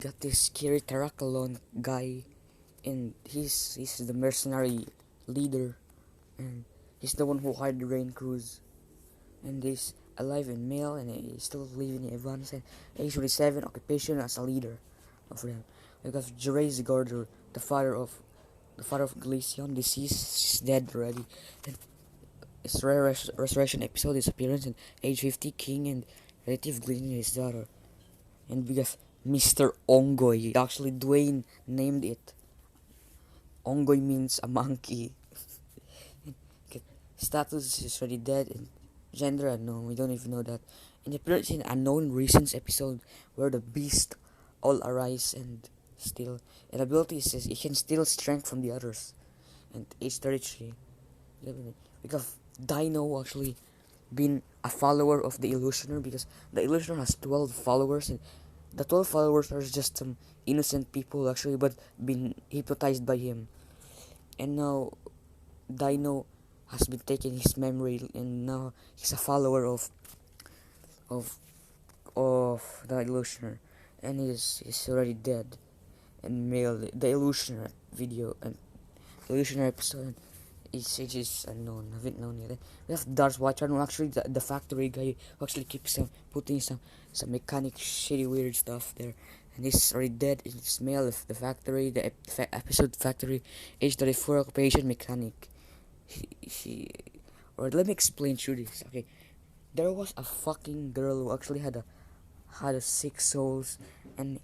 got this scary Tarakalon guy, and he's the mercenary leader, and he's the one who hired the Rain Cruise, and he's alive and male, and he's still living in Evans, and age 27, occupation as a leader of them. We got Jerez Gardner, the father of Glaceon, deceased, she's dead already. And his rare resurrection episode, his appearance, and age 50, king and relative Gleaning his daughter. And we have Mr. Ongoy. Actually, Dwayne named it. Ongoy means a monkey. Status is already dead, and gender unknown. We don't even know that. And appearance in Unknown Reasons episode, where the beast all arise and steal. And ability says it can steal strength from the others. And age 33. We have Dino actually been a follower of the Illusioner, because the Illusioner has 12 followers, and the 12 followers are just some innocent people actually, but been hypnotized by him. And now Dino has been taking his memory, and now he's a follower of the Illusioner, and he's already dead. And male, the Illusioner video and Illusioner episode, his age is unknown. Haven't known yet. We have Darth Vader, who actually the factory guy who actually keeps putting some mechanic shitty weird stuff there. And he's already dead. It's male of the factory, the episode factory, age 34, occupation mechanic. Or let me explain through this. Okay, there was a fucking girl who actually had a 6 souls, and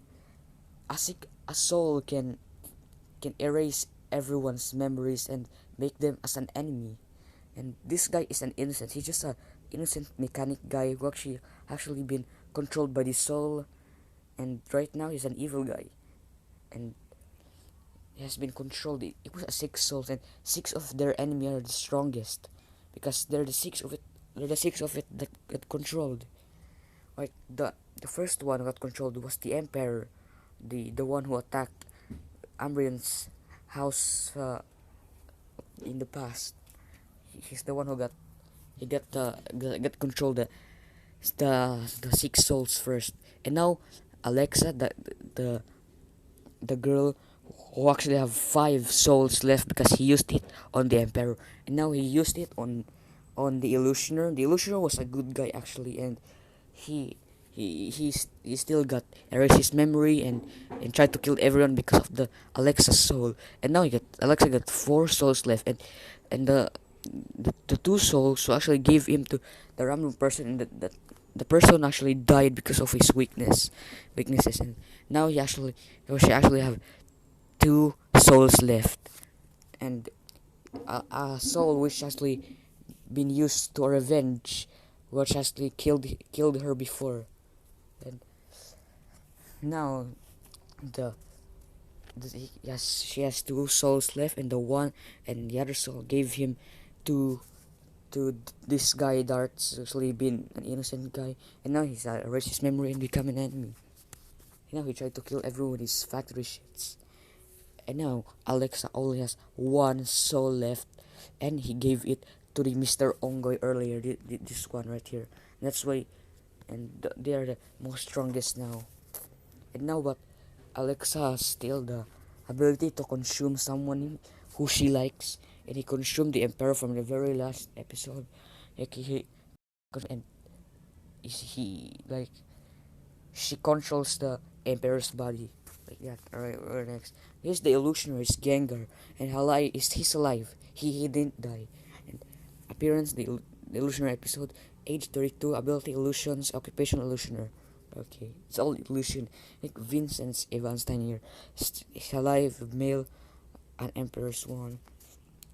a soul can erase everyone's memories and make them as an enemy. And this guy is an innocent. He's just a innocent mechanic guy who actually been controlled by the soul, and right now he's an evil guy, and he has been controlled. It was a 6 souls, and 6 of their enemy are the strongest, because they're the 6 of it. They're the 6 of it that got controlled. Right, the first one who got controlled was the Emperor, the one who attacked Ambrian's house in the past. He's the one who got controlled the 6 souls first. And now Alexa, the girl who actually have 5 souls left, because he used it on the Emperor, and now he used it on the Illusioner. The Illusioner was a good guy actually, and he still got erased his memory and tried to kill everyone because of the Alexa soul. And now Alexa got 4 souls left, and the 2 souls who actually gave him to the random person, and the person actually died because of his weaknesses, and now she actually have 2 souls left, and a soul which actually been used to revenge, which actually killed her before. And now she has 2 souls left, and the other soul gave him to this guy Darth's actually been an innocent guy, and now he's erased his memory and become an enemy. And now he tried to kill everyone with his factory shits. And now Alexa only has 1 soul left, and he gave it to the Mr. Ongoy earlier, this one right here. And that's why, and they are the most strongest now. And now, but Alexa has still the ability to consume someone who she likes, and he consumed the Emperor from the very last episode. Like he she controls the Emperor's body like that. Alright, next. Here's the Illusionaries Gengar, and he's alive. He didn't die. And appearance, the Illusioner episode, age 32, ability illusions, occupation Illusioner. Okay, it's all illusion. Like Vincent's Evanstein here. He's alive, male, an Emperor Swan.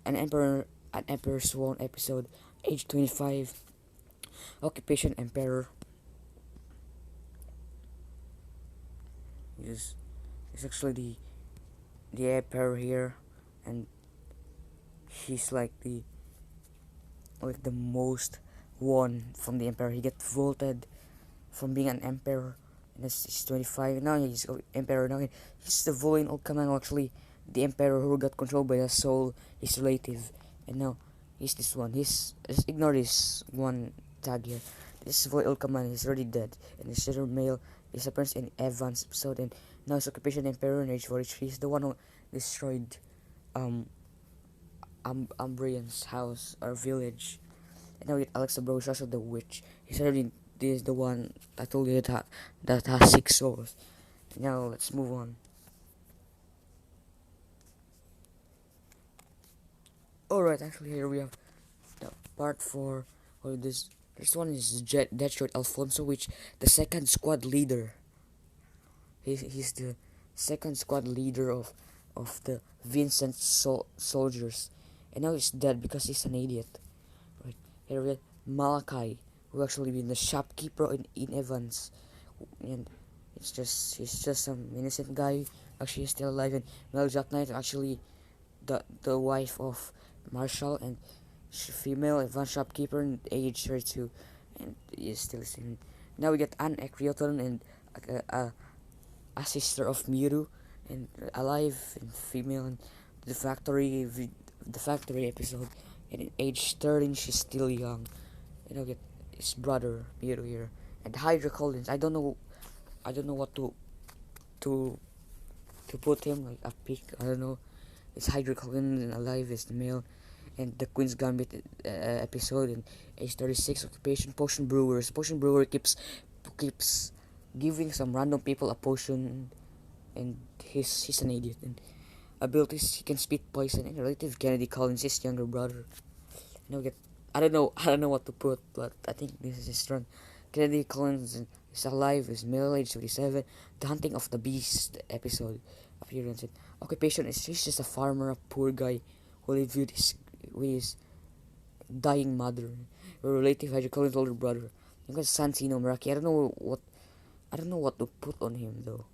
An Emperor Swan episode, age 25, occupation Emperor. He's actually the Emperor here, and he's like the most one from the Emperor. He got voted from being an Emperor, and he's 25. Now he's Emperor. Now he's the voting old command. Actually, the Emperor who got controlled by the soul, his relative, and now he's this one. Ignore this one tag here. This void old command is already dead, and this other male His appearance in Evan's episode, and now his occupation in Emperor in Age 43. He's the one who destroyed um Umbrian's house or village. And now we get Alexa Bro, who's also the witch. He's already this is the one I told you that has 6 souls. Now let's move on. Alright, actually here we have the part 4. Or this one is Detroit Alfonso, which the second squad leader. He's the second squad leader of the Vincent soldiers, and now he's dead because he's an idiot. Right here we have Malachi, who actually been the shopkeeper in Evans, and he's just some innocent guy. Actually, he's still alive. And Mel Jack Knight, actually the wife of Marshall, and female Evans shopkeeper in age 32, and he's still singing. Now we get Anne Ecrioton and a sister of Miru, and alive and female, and the factory episode, and in age 13 she's still young. Get his brother Miru here, and Hydra Collins. I don't know what to put him, like a pick. I don't know. It's Hydra Collins, and alive is the male, and the Queen's Gambit episode in age 36. Occupation potion brewers. Potion brewer keeps giving some random people a potion, and he's an idiot. And abilities, he can spit poison. And relative Kennedy Collins, his younger brother. I don't know what to put, but I think this is strong. Kennedy Collins is alive, is middle age 57. The Hunting of the Beast episode appearance. And occupation is he's just a farmer, a poor guy who lived with his dying mother. A relative Hydra Collins' older brother. You got Santino Meraki. I don't know what to put on him though.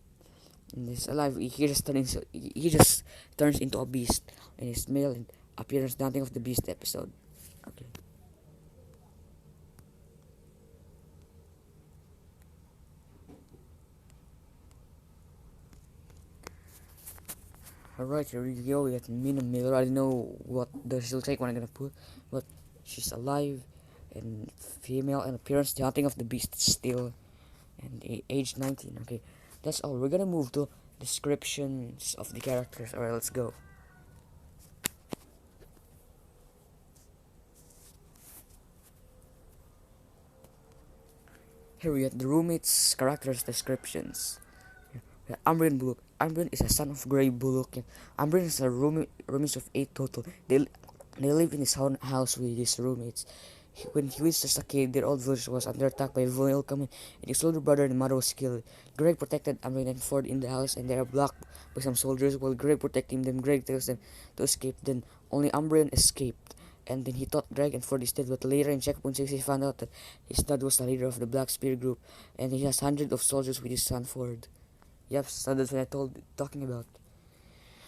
And he's alive. He just turns into a beast, and he's male. And appearance Daunting of the Beast episode. Okay. Alright, here we go. We got Mina Miller. I don't know what she'll take when I'm gonna put, but she's alive and female, and appearance The Hunting of the Beast still, and age 19. Okay, that's all. We're gonna move to descriptions of the characters. Alright, let's go. Here we got the roommates' characters descriptions. Umbreon Bullock. Umbreon is a son of Grey Bullock. And Umbreon is a roommates of 8 total. They live in his own house with his roommates. When he was just a kid, their old village was under attack by a villain coming, and his older brother and mother was killed. Greg protected Umbreon and Ford in the house, and they are blocked by some soldiers. While Greg protecting them, Greg tells them to escape. Then only Umbreon escaped. And then he thought Greg and Ford is dead, but later in Checkpoint 6 he found out that his dad was the leader of the Black Spear group, and he has hundreds of soldiers with his son Ford. Yep, so that's what talking about.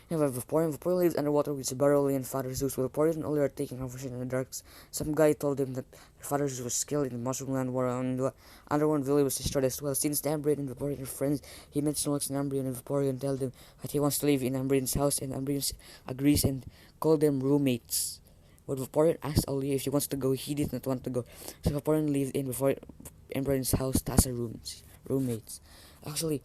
And Vaporeon lives underwater with his brother and father Zeus. While Vaporeon and Oli are taking conversation in the darks, some guy told them that their father Zeus was killed in the Mushroom Land War, and the underworld village was destroyed as well. Since the Umbreon and Vaporeon are friends, he mentions Snorlax and Umbreon, and Vaporeon tell them that he wants to live in Umbreon's house, and Umbreon agrees and call them roommates. But Vaporeon asked Oli if he wants to go. He did not want to go, so Vaporeon lived in Umbreon's house as a roommates. Actually,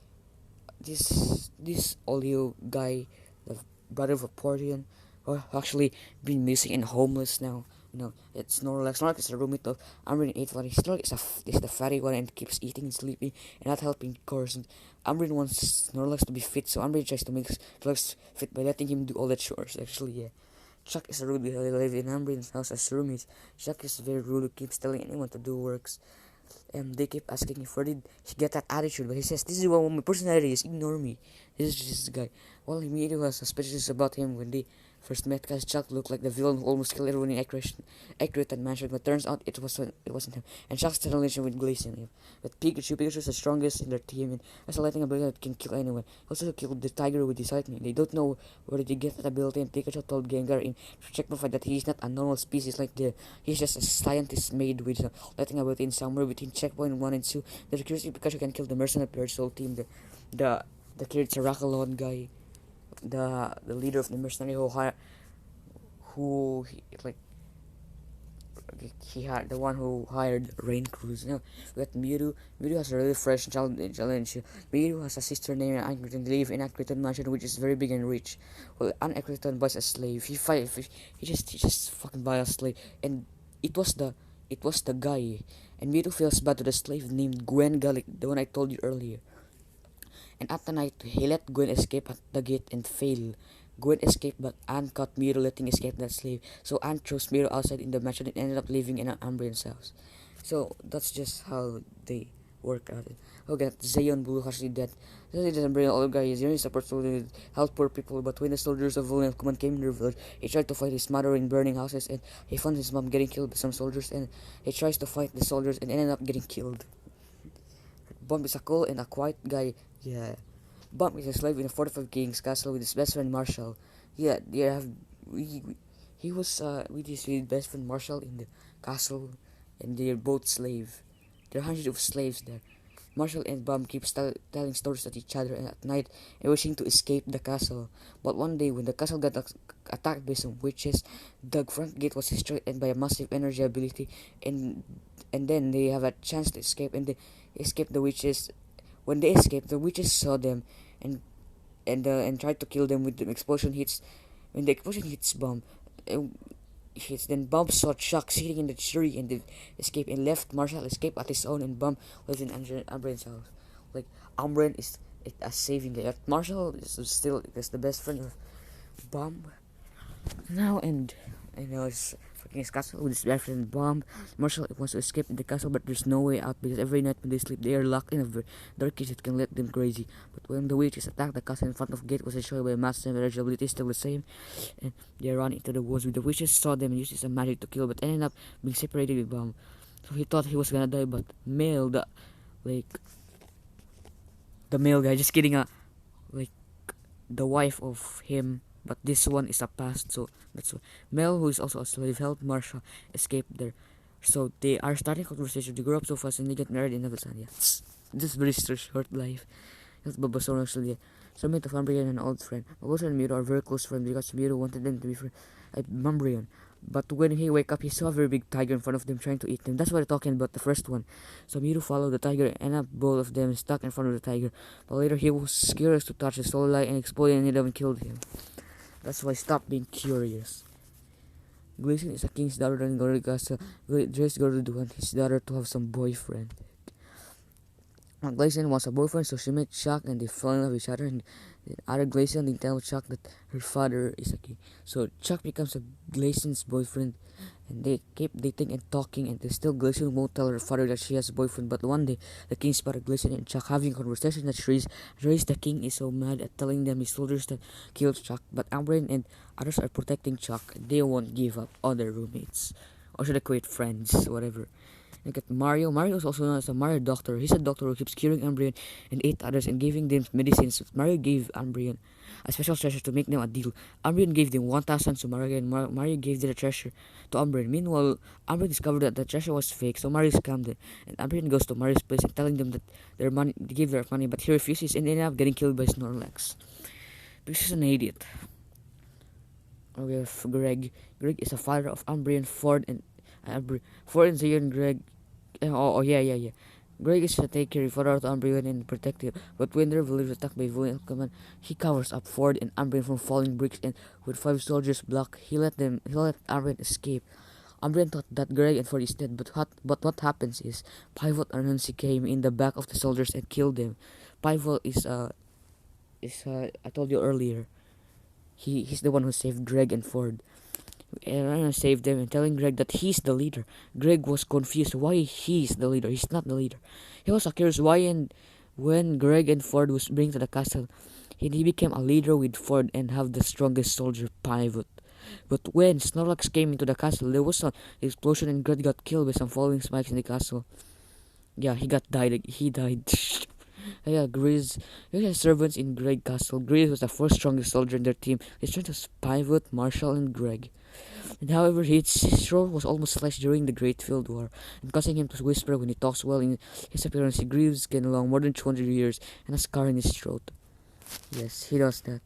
this Olio guy, the brother of Vaporeon, who actually been missing and homeless now. It's Snorlax. Snorlax is a roommate of Umbreon 840. Snorlax is the fatty one and keeps eating and sleeping and not helping course. And Umbreon wants Snorlax to be fit, so Umbreon tries to make Snorlax fit by letting him do all the chores. Actually, yeah. Chuck is a rude guy who lives in Umbreon's house as roommates. Chuck is very rude, who keeps telling anyone to do works. And they keep asking if where did he get that attitude, but he says, "This is what my personality is, ignore me." This is just this guy. Well, he immediately was suspicious about him when they first met, because Chuck looked like the villain who almost killed everyone in Accurate and Mansion, but turns out it wasn't him. And Chuck's had a relation with Glaceon. But Pikachu is the strongest in their team, and has a lightning ability that can kill anyone. He also killed the tiger with his lightning. They don't know where they get that ability, and Pikachu told Gengar in Checkpoint that he's not a normal species like he's just a scientist made with lightning ability in somewhere between Checkpoint 1 and 2. The curiosity Pikachu can kill the mercenary Bird Soul team, the kid Sarakalon guy, the leader of the mercenary who he had the one who hired Rain Cruz. We got Mewtwo. Mewtwo has a really fresh challenge. Mewtwo has a sister named Ancriton. They live in Ancriton Mansion, which is very big and rich. Well, Ancriton buys a slave. He just fucking buys a slave, and it was the it was the guy. And Mewtwo feels bad to the slave named Gwen Gallic, the one I told you earlier. And at the night, he let Gwen escape at the gate and fail. Gwen escaped, but Anne caught Miro letting escape that slave. So Anne chose Miro outside in the mansion and ended up living in an Umbrian's house. So that's just how they work out it. Okay, Zayon Blue actually dead. He doesn't bring all guys. He supports to help poor people, but when the soldiers of Valiant Command came in their village, he tried to fight his mother in burning houses, and he found his mom getting killed by some soldiers, and he tries to fight the soldiers and ended up getting killed. Bomb is a cool and a quiet guy. Yeah. Bomb is a slave in a fortified king's castle with his best friend Marshall. Yeah, he was with his best friend Marshall in the castle, and they're both slave. There are hundreds of slaves there. Marshall and Bomb keep telling stories at each other and at night and wishing to escape the castle. But one day when the castle got attacked by some witches, the front gate was destroyed and by a massive energy ability, and then they have a chance to escape, and they escape the witches. When they escaped, the witches saw them and and tried to kill them with the explosion hits. When the explosion hits Bomb, then Bomb saw Chuck sitting in the tree and they escaped and left Marshall escape at his own, and Bomb was in Umbreon's house. Like Umbreon is a saving guy. Marshall is the best friend of Bomb now, and it's freaking his castle with his best friend Bomb. Marshall wants to escape the castle, but there's no way out because every night when they sleep, they are locked in a dark cage that can let them crazy. But when the witches attack, the castle in front of the gate was destroyed by a massive energy ability, still the same, and they run into the woods. With the witches saw them and used some magic to kill, but ended up being separated with Bomb. So he thought he was gonna die, but the male guy, just kidding, like the wife of him. But this one is a past, so that's why Mel, who is also a slave, helped Marsha escape there. So they are starting conversation. They grow up so fast and they get married and have a son. Yeah, just very short life. That's Babasoro actually. So meet of Umbreon and an old friend. Babasoro and Miro are very close friends because Miro wanted them to be friends. Umbreon. But when he wake up, he saw a very big tiger in front of them trying to eat them. That's why they're talking about the first one. So Miro followed the tiger and both of them stuck in front of the tiger. But later he was curious to touch the soul light and exploded and it even killed him. That's why stop being curious. Gleason is a king's daughter and Gorilla Dress Gorilla to want his daughter to have some boyfriend. Gleason wants a boyfriend, so she met Chuck and they fell in love with each other. And the other Gleason didn't tell Chuck that her father is a king. So Chuck becomes a Gleason's boyfriend, and they keep dating and talking. And still Gleason won't tell her father that she has a boyfriend. But one day the king spotted Gleason and Chuck having a conversation at trees. The king is so mad at telling them his soldiers that killed Chuck. But Umbreon and others are protecting Chuck. They won't give up on their roommates, or should I quit friends, whatever. Look at Mario. Mario is also known as a Mario Doctor. He's a doctor who keeps curing Umbreon and 8 others and giving them medicines. Mario gave Umbreon a special treasure to make them a deal. Umbreon gave them 1,000 to Mario, and Mario gave the treasure to Umbreon. Meanwhile, Umbreon discovered that the treasure was fake, so Mario scammed them. And Umbreon goes to Mario's place and telling them that they give their money, but he refuses and ended up getting killed by Snorlax. This is an idiot. We have Greg. Greg is the father of Umbreon, Ford, and Zayon. Greg. Yeah. Greg is to take care of father of Umbreon and protect him, but when their village is attacked by Valiant Command, he covers up Ford and Umbreon from falling bricks, and with 5 soldiers block, he let Umbreon escape. Umbreon thought that Greg and Ford is dead, but what happens is Pivot and Nancy came in the back of the soldiers and killed them. Pivot is I told you earlier. He's the one who saved Greg and Ford. And saved them and telling Greg that he's the leader. Greg was confused why he's the leader. He's not the leader. He was curious why, and when Greg and Ford was bring to the castle, he became a leader with Ford and have the strongest soldier, Pivot. But when Snorlax came into the castle, there was an explosion and Greg got killed by some falling spikes in the castle. Yeah, he died. Yeah, Grizz. He had servants in Greg Castle. Grizz was the first strongest soldier in their team. His strength was Pivot, Marshall, and Greg. And however, his throat was almost slashed during the Great Field War, and causing him to whisper when he talks. Well, in his appearance, he grieves getting along more than 200 years and a scar in his throat. Yes, he does that.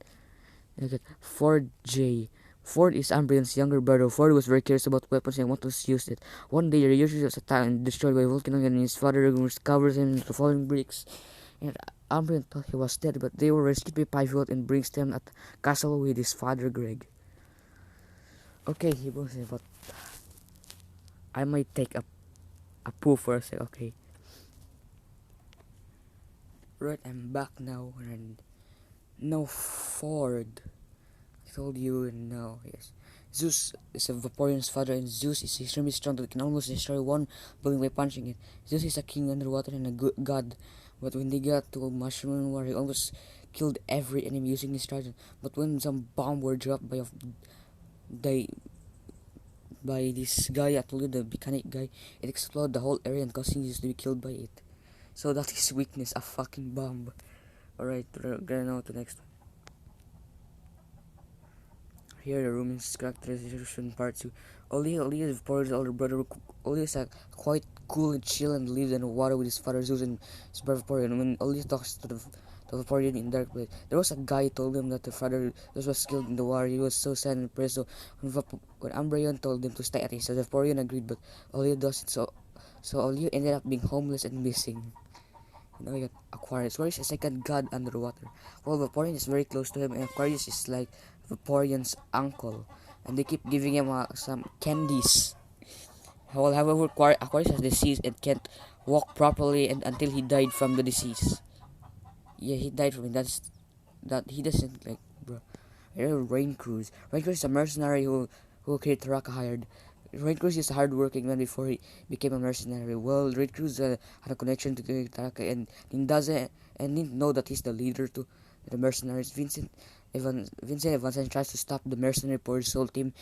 Look at Ford J. Ford is Umbreon's younger brother. Ford was very curious about weapons and wanted to use it. One day, Ryushi was attacked and destroyed by a volcano, and his father recovers him into falling bricks. And Umbreon thought he was dead, but they were rescued by Pivot and brings them at castle with his father, Greg. Okay, he was but I might take a poo for a sec, okay. Right, I'm back now, and no Ford. I told you, no, yes. Zeus is a Vaporeon's father, and Zeus is extremely strong that can almost destroy one building by punching it. Zeus is a king underwater and a good god, but when they got to Mushroom War, he almost killed every enemy using his trident. But when some bomb were dropped they, by this guy, I told you, the mechanic guy, it exploded the whole area and causing Zeus to be killed by it. So that is weakness, a fucking bomb. Alright, we're gonna know the next one. Here the Roman's characterization part 2. Oli is Vaporeon's older brother. Oli is a quite cool and chill and lives in the water with his father Zeus and his brother Vaporeon. When Oli talks to the Vaporeon in dark place, there was a guy who told him that the father was killed in the war. He was so sad and depressed. So when Umbreon told them to stay at his house, Vaporeon agreed, but Oli doesn't. So Oli ended up being homeless and missing. Now we got Aquarius. Aquarius is a second god underwater. Well, Vaporeon is very close to him, and Aquarius is like Vaporeon's uncle, and they keep giving him some candies. Well, however, Aquarius has disease and can't walk properly, and until he died from the disease. Yeah, he died from it. That he doesn't like, bro. Rain Cruise. Rain Cruise is a mercenary who Kirtaraka hired. Rain Cruise is a hard-working man before he became a mercenary. Well, Rain Cruise had a connection to Kirtaraka, and didn't know that he's the leader to the mercenaries. Vincent Evanson tries to stop the mercenary Port Soul team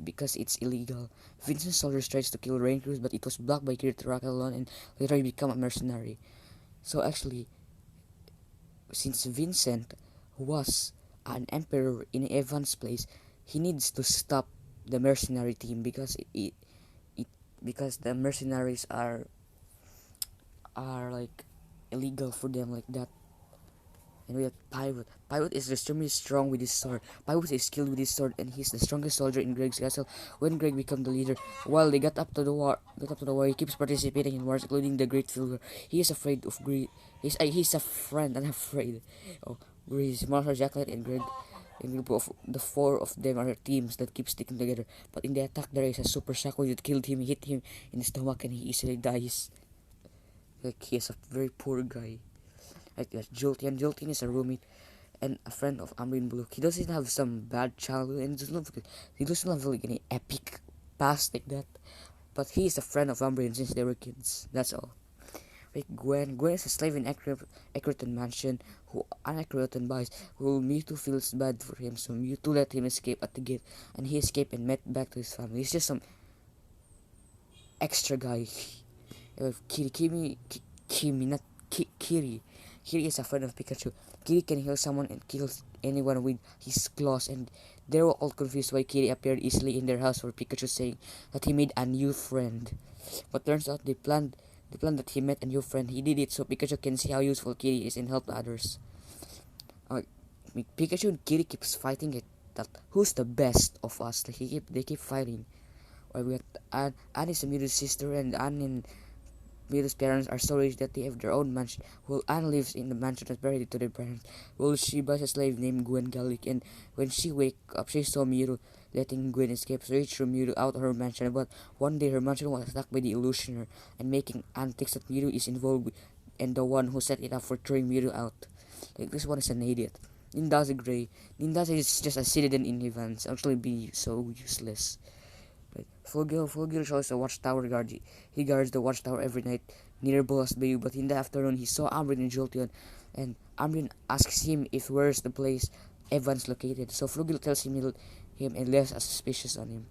because it's illegal. Vincent soldiers tries to kill Rain Cruise, but it was blocked by Kirtaraka alone, and later he became a mercenary. So actually, since Vincent was an emperor in Evan's place, he needs to stop the mercenary team because because the mercenaries are like illegal for them like that. And we have Pivot. Pivot is extremely strong with his sword. Pivot is skilled with his sword, and he's the strongest soldier in Greg's castle. When Greg became the leader, while they got up to the war, he keeps participating in wars, including the Great Field War. He is afraid of Greg. He's a friend and afraid of Greg. Marshall, Jacqueline, and Greg. And the four of them are teams that keep sticking together. But in the attack, there is a super shockwave that killed him, hit him in the stomach, and he easily dies. Like, he is a very poor guy. Like that, Jolteon. Jolteon is a roommate and a friend of Umbreon Blue. He doesn't have some bad childhood, and he doesn't have like any epic past like that. But he is a friend of Umbreon since they were kids. That's all. Like Gwen. Gwen is a slave in Accreton Mansion who Accreton buys. Who Mewtwo feels bad for him, so Mewtwo let him escape at the gate, and he escaped and met back to his family. He's just some extra guy. Kiri. Kiri is a friend of Pikachu. Kiri can heal someone and kills anyone with his claws, and they were all confused why Kiri appeared easily in their house for Pikachu, saying that he made a new friend. But turns out they planned that he met a new friend. He did it so Pikachu can see how useful Kiri is and help others. Pikachu and Kiri keeps fighting it. That who's the best of us? Like they keep fighting. Or we got Anne is Mewtwo's sister, and Anne and Mewtwo's parents are so rich that they have their own mansion. Well, Anne lives in the mansion that's buried to their parents. Well, she buys a slave named Gwen Gallic, and when she wakes up, she saw Mewtwo letting Gwen escape, so she threw Mewtwo out of her mansion. But one day, her mansion was attacked by the Illusioner, and making Anne thinks that Mewtwo is involved and the one who set it up for throwing Mewtwo out. Like, this one is an idiot. Nindaza Grey. Nindaza is just a citizen in events, actually be so useless. Fulgil shows a watchtower guard. He guards the watchtower every night near Bolas Bayou, but in the afternoon he saw Umbreon and Jolteon, and Umbreon asks him if where's the place Evan's located. So Fulgil tells him and less suspicious on him.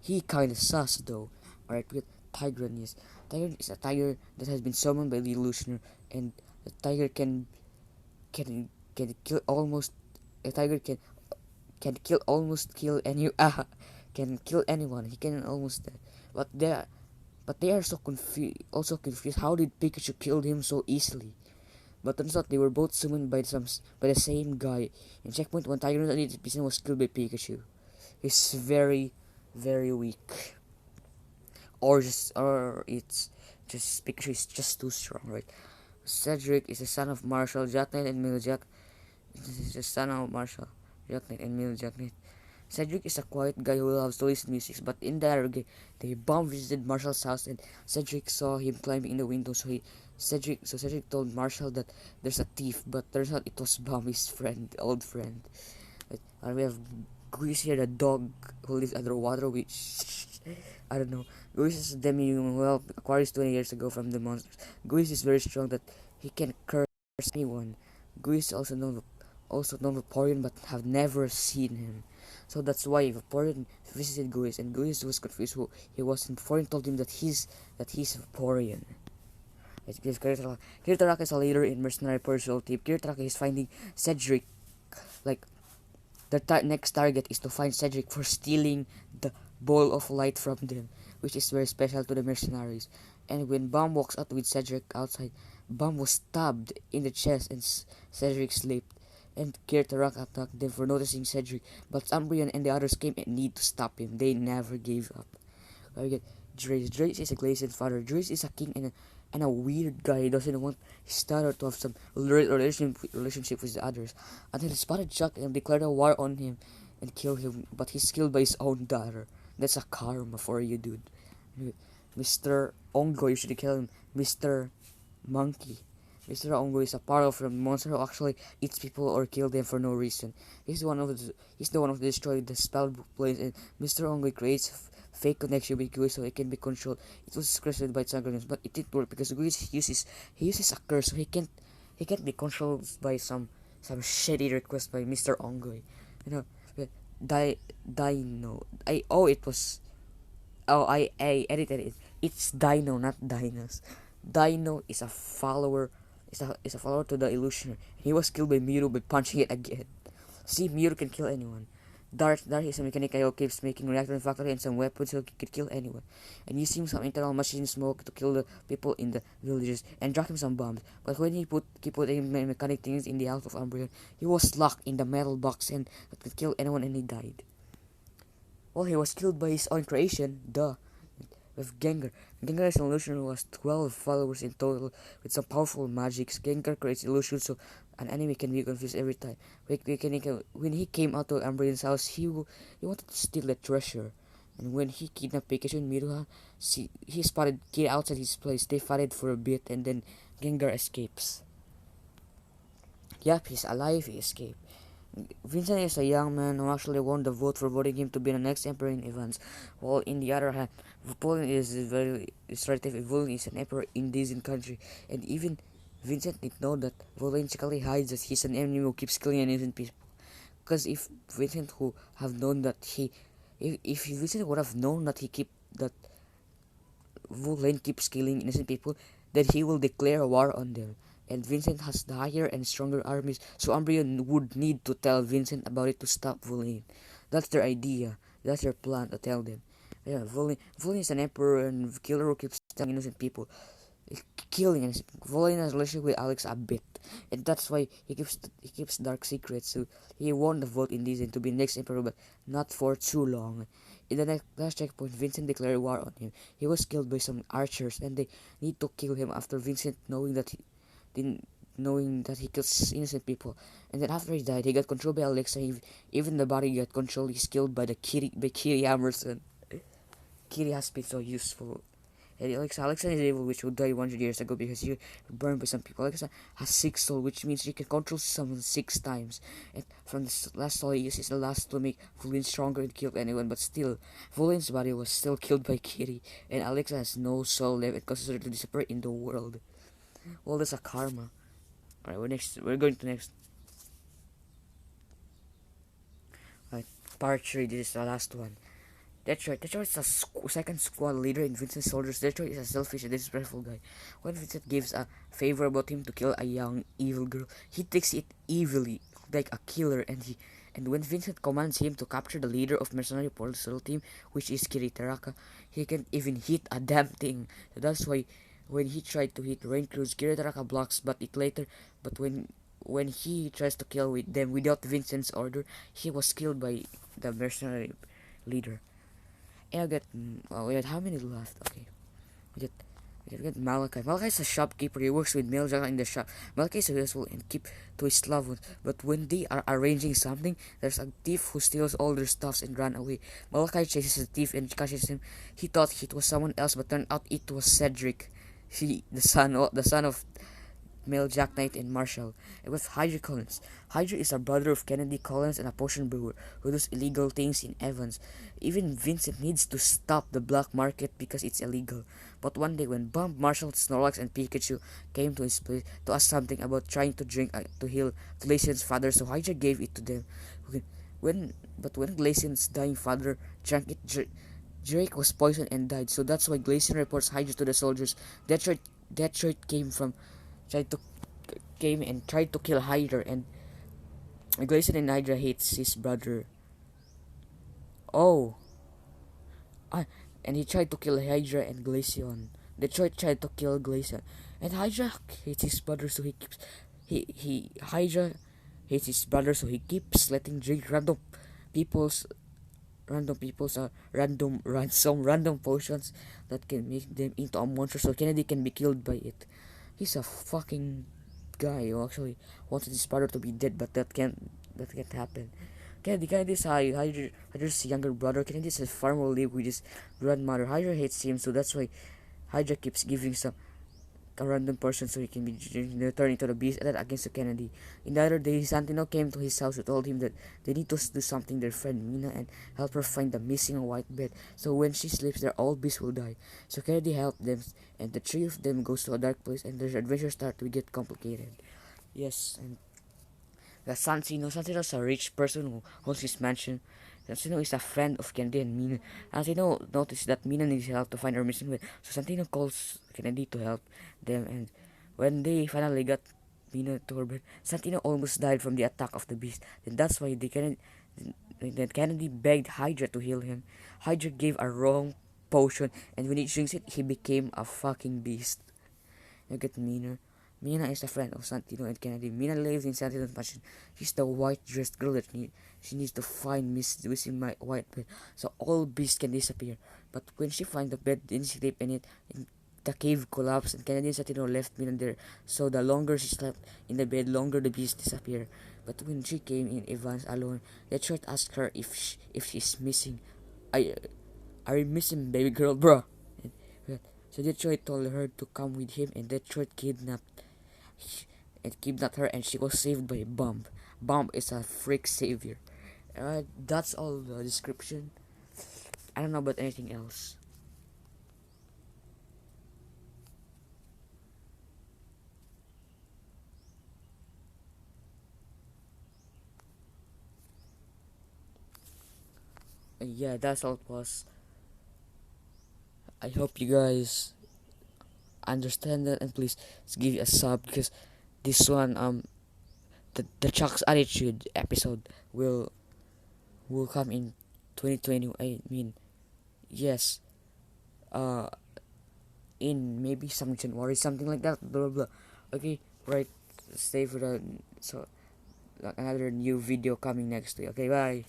He kinda sus though. Alright, we got Tigran. Yes, Tigran is a tiger that has been summoned by the Illusioner, and the tiger can kill almost. A tiger can kill any can kill anyone. He can almost but they are so confused. How did Pikachu kill him so easily? But turns out they were both summoned by the same guy. In Checkpoint, one Tiger was killed by Pikachu. he's very, very weak, or it's just because he's just too strong, right? Cedric is the son of Marshall Jacknet and Mil Jack. This is the son of Marshall Jacknet and Mil Jacknet. Cedric is a quiet guy who loves to listen to music, but in the other game, the bomb visited Marshall's house and Cedric saw him climbing in the window. Cedric told Marshall that there's a thief, but turns out it was Bomb, his friend, old friend. Right? And we have Goose here, the dog who lives underwater, which I don't know. Goose is a demi-human, well, acquired 20 years ago from the monsters. Goose is very strong that he can curse anyone. Goose also known Vaporeon, but have never seen him. So that's why Vaporeon visited Goose, and Goose was confused who he was, and Vaporeon told him that he's Vaporeon. Right, because Kirtaraka is a leader in mercenary pursuit team. Kirtaraka is finding Cedric, like the next target is to find Cedric for stealing the ball of light from them, which is very special to the mercenaries. And when Bomb walks out with Cedric outside, Bomb was stabbed in the chest and Cedric slipped. And Kirtarak attacked them for noticing Cedric, but Umbreon and the others came and need to stop him. They never gave up. We get Drace. Drace is a Glacian's father. Drace is a king and a weird guy. He doesn't want his daughter to have some relationship with the others. Until he spotted Chuck and declared a war on him and killed him, but he's killed by his own daughter. That's a karma for you, dude. Mr. Ongo, you should kill him. Mr. Monkey. Mr. Ongo is a powerful monster who actually eats people or kills them for no reason. He's the one who destroyed the spellbook place, and Mr. Ongo creates fake connection with Guis so it can be controlled. It was created by Sanguinius, but it didn't work because Guis uses a curse, so he can't be controlled by some shitty request by Mr. Ongo. You know, Dino. I edited it. It's Dino, not Dinos. Dino is a follower. Is a follower to the Illusioner. He was killed by Mewtwo by punching it again. See, Mewtwo can kill anyone. Darth is a mechanic who keeps making reactor factory and some weapons so he could kill anyone. And using some internal machine smoke to kill the people in the villages and drop him some bombs. But when he put mechanic things in the house of Umbreon, he was locked in the metal box and that could kill anyone and he died. Well, he was killed by his own creation, duh. With Gengar. Gengar is an illusioner who has 12 followers in total with some powerful magics. Gengar creates illusions so an enemy can be confused every time. When he came out to Umbreon's house, he wanted to steal the treasure. And when he kidnapped Pikachu and Mewtwo, he spotted Kid outside his place. They fought for a bit and then Gengar escapes. Yep, he's alive, he escaped. Vincent is a young man who actually won the vote for voting him to be the next emperor in Evans, while in the other hand, Vaporeon is very restrictive. Vaporeon is an emperor in this country, and even Vincent didn't know that Vaporeon secretly hides that he's an enemy who keeps killing innocent people. Because if Vincent would have known that if Vincent would have known that Vaporeon keeps killing innocent people, then he will declare a war on them. And Vincent has the higher and stronger armies, so Umbreon would need to tell Vincent about it to stop Vaporeon. That's their idea. That's their plan to tell them. Yeah, Vaporeon is an emperor and killer who keeps killing innocent people. Killing innocent people. Vaporeon has a relationship with Alex a bit, and that's why he keeps dark secrets. So he won the vote in this to be next emperor, but not for too long. In the last checkpoint, Vincent declared war on him. He was killed by some archers, and they need to kill him after Vincent knowing that he kills innocent people. And then after he died, he got controlled by Alexa. Even the body got controlled. He's killed by Kitty Emerson. Kitty has been so useful. And Alexa is evil, which would die 100 years ago because she burned by some people. Alexa has 6 souls, which means she can control someone 6 times. And from the last soul, he uses the last to make Vaporeon stronger and kill anyone. But still, Vaporeon's body was still killed by Kitty. And Alexa has no soul left and causes her to disappear in the world. Well, that's a karma. Alright, we're going to next. Alright, part 3, this is the last one. Detroit is a second squad leader in Vincent's soldiers. Detroit is a selfish and disrespectful guy. When Vincent gives a favor about him to kill a young evil girl, he takes it evilly, like a killer, and when Vincent commands him to capture the leader of mercenary portal team, which is Kiritaraka, he can't even hit a damn thing. So that's why when he tried to hit Rain Cruz, Kiritaraka blocks, but when he tries to kill with them without Vincent's order, he was killed by the mercenary leader. And I got wait, how many left? Okay, we got we got Malachi. Malachi is a shopkeeper. He works with Milja in the shop. Malachi is useful and keep to his loved ones. But when they are arranging something, there's a thief who steals all their stuffs and run away. Malachi chases the thief and catches him. He thought it was someone else, but turned out it was Cedric. He, the son of Male Jack Knight and Marshall, and with Hydra Collins. Hydra is a brother of Kennedy Collins and a potion brewer who does illegal things in Evans. Even Vincent needs to stop the black market because it's illegal. But one day when Bump, Marshall, Snorlax, and Pikachu came to his place to ask something about trying to drink to heal Glaceon's father, so Hydra gave it to them. When Glaceon's dying father drank it, Drake was poisoned and died, so that's why Glaceon reports Hydra to the soldiers. Detroit came and tried to kill Hydra, and Glaceon and Hydra hates his brother. Oh, and he tried to kill Hydra and Glaceon. Detroit tried to kill Glaceon, and Hydra hates his brother, so he keeps Hydra hates his brother, so he keeps letting drink random potions that can make them into a monster, so Kennedy can be killed by it. He's a fucking guy who actually wanted his brother to be dead, but that can't happen. Kennedy's Hydra's younger brother. Kennedy's a farmer who lives with his grandmother. Hydra hates him, so that's why Hydra keeps giving a random person so he can be turned into the beast, and that against Kennedy. In the other day, Santino came to his house and told him that they need to do something their friend Mina and help her find the missing white bed. So when she sleeps, their all beasts will die. So Kennedy helped them, and the three of them goes to a dark place, and their adventure start to get complicated. Yes, and the Santino is a rich person who owns his mansion. Santino is a friend of Kennedy and Mina. Santino noticed that Mina needs help to find her missing bed, so Santino calls Kennedy to help them, and when they finally got Mina to her bed, Santino almost died from the attack of the beast. Then Kennedy begged Hydra to heal him. Hydra gave a wrong potion, and when he drinks it, he became a fucking beast. You get Mina. Mina is a friend of Santino and Kennedy. Mina lives in Santino's mansion. She's the white-dressed girl that she needs to find missing my white bed, so all beasts can disappear. But when she finds the bed, then she sleep in it, and the cave collapsed, and Kennedy and Santino left Mina there. So the longer she slept in the bed, longer the beasts disappear. But when she came in Evans alone, Detroit asked her if she's missing. Are you missing, baby girl, bro? So Detroit told her to come with him, and Detroit kidnapped her, and she was saved by Bump. Bump is a freak savior. That's all the description. I don't know about anything else. Yeah, that's all it was. I hope you guys understand that, and please give it a sub, because this one the Chuck's Attitude episode will come in 2020. I mean, yes, in maybe some January, something like that. Blah blah blah. Okay, right. Stay for the another new video coming next week. Okay, bye.